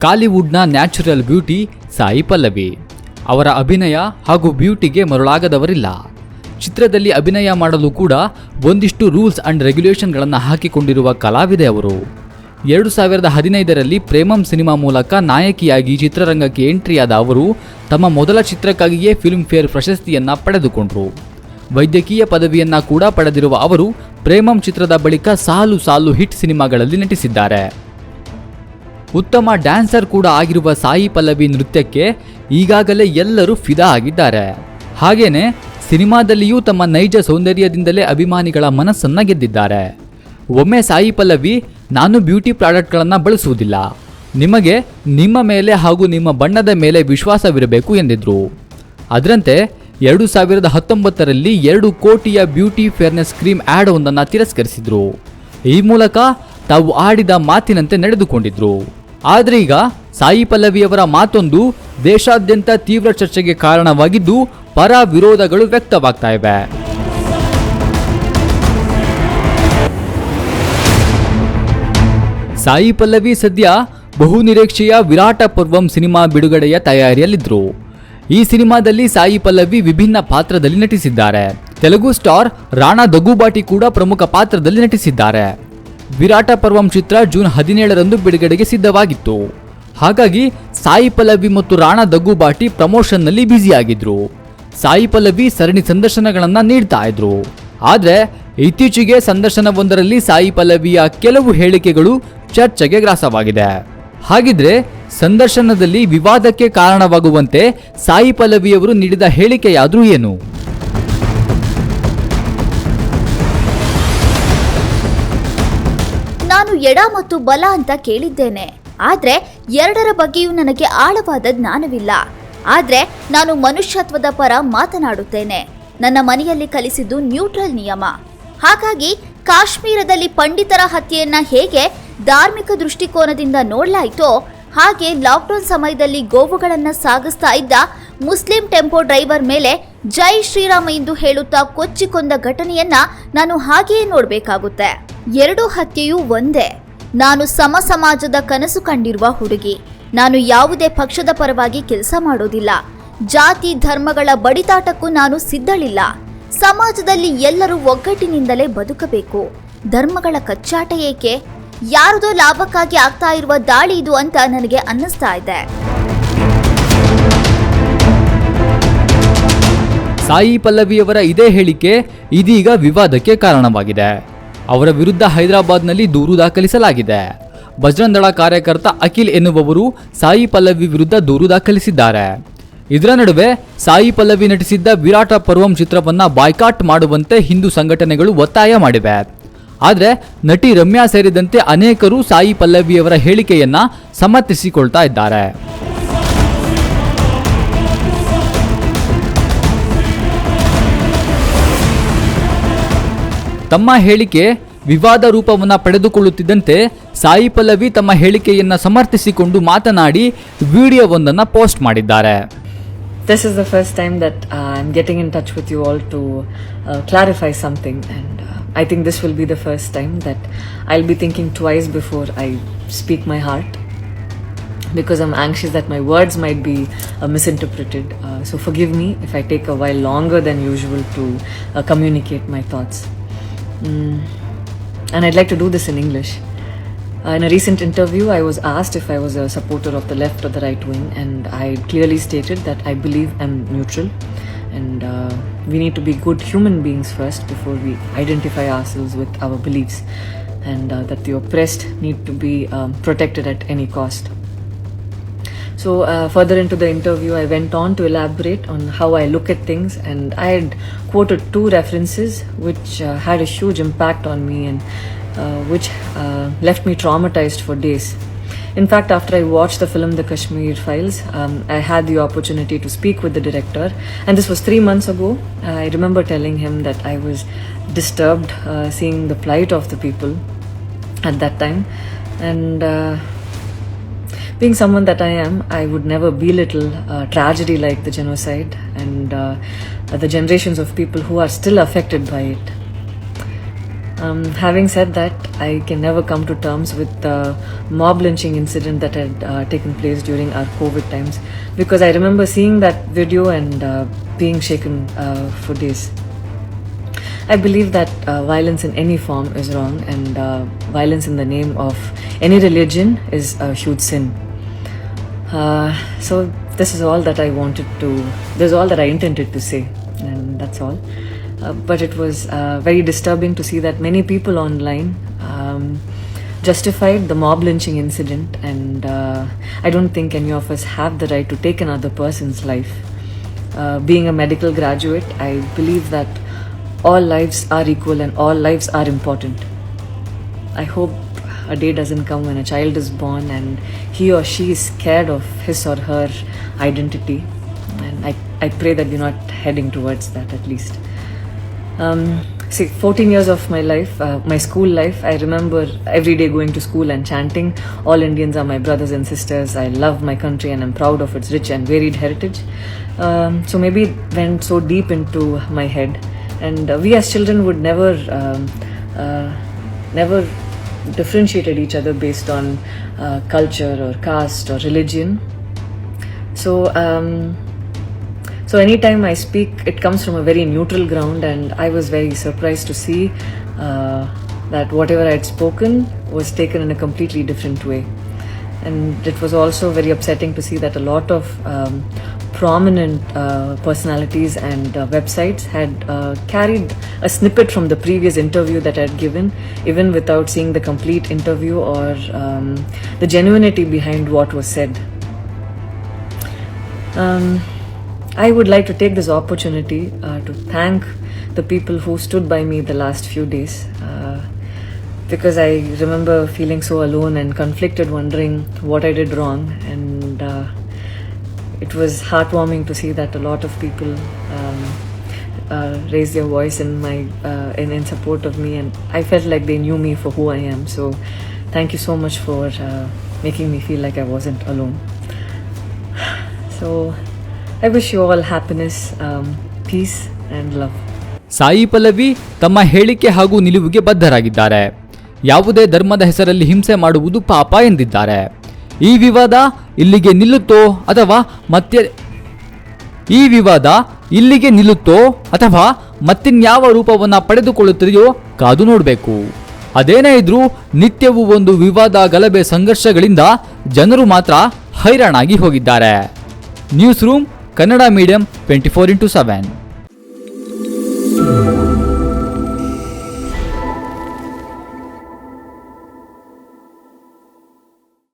ಕಾಲಿವುಡ್ನ natural beauty Sai Pallavi. ಅವರ ಅಭಿನಯ ಹಾಗೂ ಬ್ಯೂಟಿಗೆ ಮರುಳಾಗದವರಿಲ್ಲ. ಚಿತ್ರದಲ್ಲಿ ಅಭಿನಯ ಮಾಡಲು ಕೂಡ ಒಂದಿಷ್ಟು ರೂಲ್ಸ್ ಅಂಡ್ ರೆಗ್ಯುಲೇಷನ್ಗಳನ್ನು ಹಾಕಿಕೊಂಡಿರುವ ಕಲಾವಿದೆ ಅವರು. 2015ರಲ್ಲಿ ಪ್ರೇಮಂ ಸಿನಿಮಾ ಮೂಲಕ ನಾಯಕಿಯಾಗಿ ಚಿತ್ರರಂಗಕ್ಕೆ ಎಂಟ್ರಿಯಾದ ಅವರು ತಮ್ಮ ಮೊದಲ ಚಿತ್ರಕ್ಕಾಗಿಯೇ ಫಿಲ್ಮ್ ಫೇರ್ ಪ್ರಶಸ್ತಿಯನ್ನು ಪಡೆದುಕೊಂಡರು. ವೈದ್ಯಕೀಯ ಪದವಿಯನ್ನು ಕೂಡ ಪಡೆದಿರುವ ಅವರು ಪ್ರೇಮಂ ಚಿತ್ರದ ಬಳಿಕ ಸಾಲು ಸಾಲು ಹಿಟ್ ಸಿನಿಮಾಗಳಲ್ಲಿ ನಟಿಸಿದ್ದಾರೆ. ಉತ್ತಮ ಡ್ಯಾನ್ಸರ್ ಕೂಡ ಆಗಿರುವ ಸಾಯಿ ಪಲ್ಲವಿ ನೃತ್ಯಕ್ಕೆ ಈಗಾಗಲೇ ಎಲ್ಲರೂ ಫಿದಾ ಆಗಿದ್ದಾರೆ. ಹಾಗೇನೆ ಸಿನಿಮಾದಲ್ಲಿಯೂ ತಮ್ಮ ನೈಜ ಸೌಂದರ್ಯದಿಂದಲೇ ಅಭಿಮಾನಿಗಳ ಮನಸ್ಸನ್ನ ಗೆದ್ದಿದ್ದಾರೆ. ಒಮ್ಮೆ ಸಾಯಿ ಪಲ್ಲವಿ, ನಾನು ಬ್ಯೂಟಿ ಪ್ರಾಡಕ್ಟ್ಗಳನ್ನು ಬಳಸುವುದಿಲ್ಲ, ನಿಮಗೆ ನಿಮ್ಮ ಮೇಲೆ ಹಾಗೂ ನಿಮ್ಮ ಬಣ್ಣದ ಮೇಲೆ ವಿಶ್ವಾಸವಿರಬೇಕು ಎಂದಿದ್ರು. ಅದರಂತೆ 2019ರಲ್ಲಿ 2 ಕೋಟಿಯ ಬ್ಯೂಟಿ ಫೇರ್ನೆಸ್ ಕ್ರೀಮ್ ಆ್ಯಡ್ ಒಂದನ್ನು ತಿರಸ್ಕರಿಸಿದ್ರು. ಈ ಮೂಲಕ ತಾವು ಆಡಿದ ಮಾತಿನಂತೆ ನಡೆದುಕೊಂಡಿದ್ರು. ಆದರೆ ಈಗ ಸಾಯಿ ಪಲ್ಲವಿಯವರ ಮಾತೊಂದು ದೇಶಾದ್ಯಂತ ತೀವ್ರ ಚರ್ಚೆಗೆ ಕಾರಣವಾಗಿದ್ದು ಪರ ವಿರೋಧಗಳು ವ್ಯಕ್ತವಾಗ್ತಾ ಇವೆ. ಸಾಯಿ ಪಲ್ಲವಿ ಸದ್ಯ ಬಹುನಿರೀಕ್ಷೆಯ ವಿರಾಟ ಪರ್ವಂ ಸಿನಿಮಾ ಬಿಡುಗಡೆಯ ತಯಾರಿಯಲ್ಲಿದ್ದರು. ಈ ಸಿನಿಮಾದಲ್ಲಿ ಸಾಯಿ ಪಲ್ಲವಿ ವಿಭಿನ್ನ ಪಾತ್ರದಲ್ಲಿ ನಟಿಸಿದ್ದಾರೆ. ತೆಲುಗು ಸ್ಟಾರ್ ರಾಣಾ ದಗ್ಗುಬಾಟಿ ಕೂಡ ಪ್ರಮುಖ ಪಾತ್ರದಲ್ಲಿ ನಟಿಸಿದ್ದಾರೆ. ವಿರಾಟ ಪರ್ವಂ ಚಿತ್ರ ಜೂನ್ 17ರಂದು ಬಿಡುಗಡೆಗೆ ಸಿದ್ಧವಾಗಿತ್ತು. ಹಾಗಾಗಿ ಸಾಯಿ ಪಲ್ಲವಿ ಮತ್ತು ರಾಣಾ ದಗ್ಗುಬಾಟಿ ಪ್ರಮೋಷನ್ನಲ್ಲಿ ಬ್ಯುಸಿಯಾಗಿದ್ರು. ಸಾಯಿ ಪಲ್ಲವಿ ಸರಣಿ ಸಂದರ್ಶನಗಳನ್ನು ನೀಡ್ತಾ ಇದ್ರು. ಆದರೆ ಇತ್ತೀಚೆಗೆ ಸಂದರ್ಶನವೊಂದರಲ್ಲಿ ಸಾಯಿ ಪಲ್ಲವಿಯ ಕೆಲವು ಹೇಳಿಕೆಗಳು ಚರ್ಚೆಗೆ ಗ್ರಾಸವಾಗಿದೆ. ಹಾಗಿದ್ರೆ ಸಂದರ್ಶನದಲ್ಲಿ ವಿವಾದಕ್ಕೆ ಕಾರಣವಾಗುವಂತೆ ಸಾಯಿ ಪಲ್ಲವಿಯವರು ನೀಡಿದ ಹೇಳಿಕೆಯಾದ್ರೂ ಏನು? ನಾನು ಎಡ ಮತ್ತು ಬಲ ಅಂತ ಕೇಳಿದ್ದೇನೆ, ಆದ್ರೆ ಎರಡರ ಬಗ್ಗೆಯೂ ನನಗೆ ಆಳವಾದ ಜ್ಞಾನವಿಲ್ಲ. ಆದ್ರೆ ನಾನು ಮನುಷ್ಯತ್ವದ ಪರ ಮಾತನಾಡುತ್ತೇನೆ. ನನ್ನ ಮನೆಯಲ್ಲಿ ಕಲಿಸಿದ್ದು ನ್ಯೂಟ್ರಲ್ ನಿಯಮ. ಹಾಗಾಗಿ ಕಾಶ್ಮೀರದಲ್ಲಿ ಪಂಡಿತರ ಹತ್ಯೆಯನ್ನ ಹೇಗೆ ಧಾರ್ಮಿಕ ದೃಷ್ಟಿಕೋನದಿಂದ ನೋಡಲಾಯಿತೋ ಹಾಗೆ ಲಾಕ್ಡೌನ್ ಸಮಯದಲ್ಲಿ ಗೋವುಗಳನ್ನ ಸಾಗಿಸ್ತಾ ಇದ್ದ ಮುಸ್ಲಿಂ ಟೆಂಪೋ ಡ್ರೈವರ್ ಮೇಲೆ ಜೈ ಶ್ರೀರಾಮ ಎಂದು ಹೇಳುತ್ತಾ ಕೊಚ್ಚಿಕೊಂಡ ಘಟನೆಯನ್ನ ನಾನು ಹಾಗೆಯೇ ನೋಡಬೇಕಾಗುತ್ತೆ. 2 ಹತ್ಯೆಯೂ ಒಂದೇ. ನಾನು ಸಮಾಜದ ಕನಸು ಕಂಡಿರುವ ಹುಡುಗಿ. ನಾನು ಯಾವುದೇ ಪಕ್ಷದ ಪರವಾಗಿ ಕೆಲಸ ಮಾಡೋದಿಲ್ಲ. ಜಾತಿ ಧರ್ಮಗಳ ಬಡಿದಾಟಕ್ಕೂ ನಾನು ಸಿದ್ಧಳಿಲ್ಲ. ಸಮಾಜದಲ್ಲಿ ಎಲ್ಲರೂ ಒಗ್ಗಟ್ಟಿನಿಂದಲೇ ಬದುಕಬೇಕು. ಧರ್ಮಗಳ ಕಚ್ಚಾಟ ಏಕೆ? ಯಾರದೋ ಲಾಭಕ್ಕಾಗಿ ಆಗ್ತಾ ಇರುವ ದಾಳಿ ಇದು ಅಂತ ನನಗೆ ಅನ್ನಿಸ್ತಾ ಇದೆ. ಸಾಯಿ ಪಲ್ಲವಿಯವರ ಇದೇ ಹೇಳಿಕೆ ಇದೀಗ ವಿವಾದಕ್ಕೆ ಕಾರಣವಾಗಿದೆ. ಅವರ ವಿರುದ್ಧ ಹೈದರಾಬಾದ್ನಲ್ಲಿ ದೂರು ದಾಖಲಿಸಲಾಗಿದೆ. ಬಜರಂಗ್ ದಳ ಕಾರ್ಯಕರ್ತ ಅಖಿಲ್ ಎನ್ನುವವರು ಸಾಯಿ ಪಲ್ಲವಿ ವಿರುದ್ಧ ದೂರು ದಾಖಲಿಸಿದ್ದಾರೆ. ಇದರ ನಡುವೆ ಸಾಯಿ ಪಲ್ಲವಿ ನಟಿಸಿದ್ದ ವಿರಾಟ ಪರ್ವಂ ಚಿತ್ರವನ್ನ ಬಾಯ್ಕಾಟ್ ಮಾಡುವಂತೆ ಹಿಂದೂ ಸಂಘಟನೆಗಳು ಒತ್ತಾಯ ಮಾಡಿವೆ. ಆದರೆ ನಟಿ ರಮ್ಯಾ ಸೇರಿದಂತೆ ಅನೇಕರು ಸಾಯಿ ಪಲ್ಲವಿಯವರ ಹೇಳಿಕೆಯನ್ನ ಸಮರ್ಥಿಸಿಕೊಳ್ತಾ ಇದ್ದಾರೆ. ತಮ್ಮ ಹೇಳಿಕೆ ವಿವಾದ ರೂಪವನ್ನ ಪಡೆದುಕೊಳ್ಳುತ್ತಿದ್ದಂತೆ ಸಾಯಿ ಪಲ್ಲವಿ ತಮ್ಮ ಹೇಳಿಕೆಯನ್ನ ಸಮರ್ಥಿಸಿಕೊಂಡು ಮಾತನಾಡಿ ವಿಡಿಯೋವೊಂದನ್ನು ಪೋಸ್ಟ್ ಮಾಡಿದ್ದಾರೆ. This is the first time that I'm getting in touch with you all to clarify something, and I think this will be the first time that I'll be thinking twice before I speak my heart, because I'm anxious that my words might be misinterpreted. So forgive me if I take a while longer than usual to communicate my thoughts. And I'd like to do this in English. In a recent interview, I was asked if I was a supporter of the left or the right wing, and I clearly stated that I believe I'm neutral, and we need to be good human beings first before we identify ourselves with our beliefs, and that the oppressed need to be protected at any cost. So further into the interview, I went on to elaborate on how I look at things, and I had quoted 2 references which had a huge impact on me, and which left me traumatized for days. In fact, after I watched the film The Kashmir Files, I had the opportunity to speak with the director, and this was 3 months ago. I remember telling him that I was disturbed seeing the plight of the people at that time, and being someone that I am, I would never belittle tragedy like the genocide and the generations of people who are still affected by it. Having said that, I can never come to terms with the mob lynching incident that had taken place during our COVID times, because I remember seeing that video and being shaken for days. I believe that violence in any form is wrong, and violence in the name of any religion is a huge sin. So this is all that I wanted to, this is all that I intended to say, and that's all. But it was very disturbing to see that many people online justified the mob lynching incident, and I don't think any of us have the right to take another person's life. Being a medical graduate, I believe that all lives are equal and all lives are important. I hope a day doesn't come when a child is born and he or she is scared of his or her identity, and I pray that we're not heading towards that, at least. See, 14 years of my life, my school life, I remember every day going to school and chanting, all Indians are my brothers and sisters, I love my country and I'm proud of its rich and varied heritage. So maybe it went so deep into my head, and we as children would never differentiated each other based on culture or caste or religion. So anytime I speak, it comes from a very neutral ground, and I was very surprised to see that whatever I had spoken was taken in a completely different way. And it was also very upsetting to see that a lot of prominent personalities and websites had carried a snippet from the previous interview that I had given, even without seeing the complete interview or the genuinity behind what was said. I would like to take this opportunity to thank the people who stood by me the last few days, because I remember feeling so alone and conflicted, wondering what I did wrong, and it was heartwarming to see that a lot of people raised their voice in support of me, and I felt like they knew me for who I am. So thank you so much for making me feel like I wasn't alone. So I wish you all happiness, peace and love. Sai Pallavi ತಮ್ಮ ಹೇಳಿಕೆ ಹಾಗೂ ನಿಲುವಿಗೆ ಬದ್ಧರಾಗಿದ್ದಾರೆ. ಯಾವುದೇ ಧರ್ಮದ ಹೆಸರಲ್ಲಿ ಹಿಂಸೆ ಮಾಡುವುದು ಪಾಪ ಎಂದಿದ್ದಾರೆ. ಈ ವಿವಾದ ಇಲ್ಲಿಗೆ ನಿಲ್ಲುತ್ತೋ ಅಥವಾ ಮತ್ತಿನ್ಯಾವ ರೂಪವನ್ನು ಪಡೆದುಕೊಳ್ಳುತ್ತದೆಯೋ ಕಾದು ನೋಡಬೇಕು. ಅದೇನೇ ಇದ್ರೂ ನಿತ್ಯವೂ ಒಂದು ವಿವಾದ, ಗಲಭೆ, ಸಂಘರ್ಷಗಳಿಂದ ಜನರು ಮಾತ್ರ ಹೈರಾಣಾಗಿ ಹೋಗಿದ್ದಾರೆ. News room Kannada medium 24x7.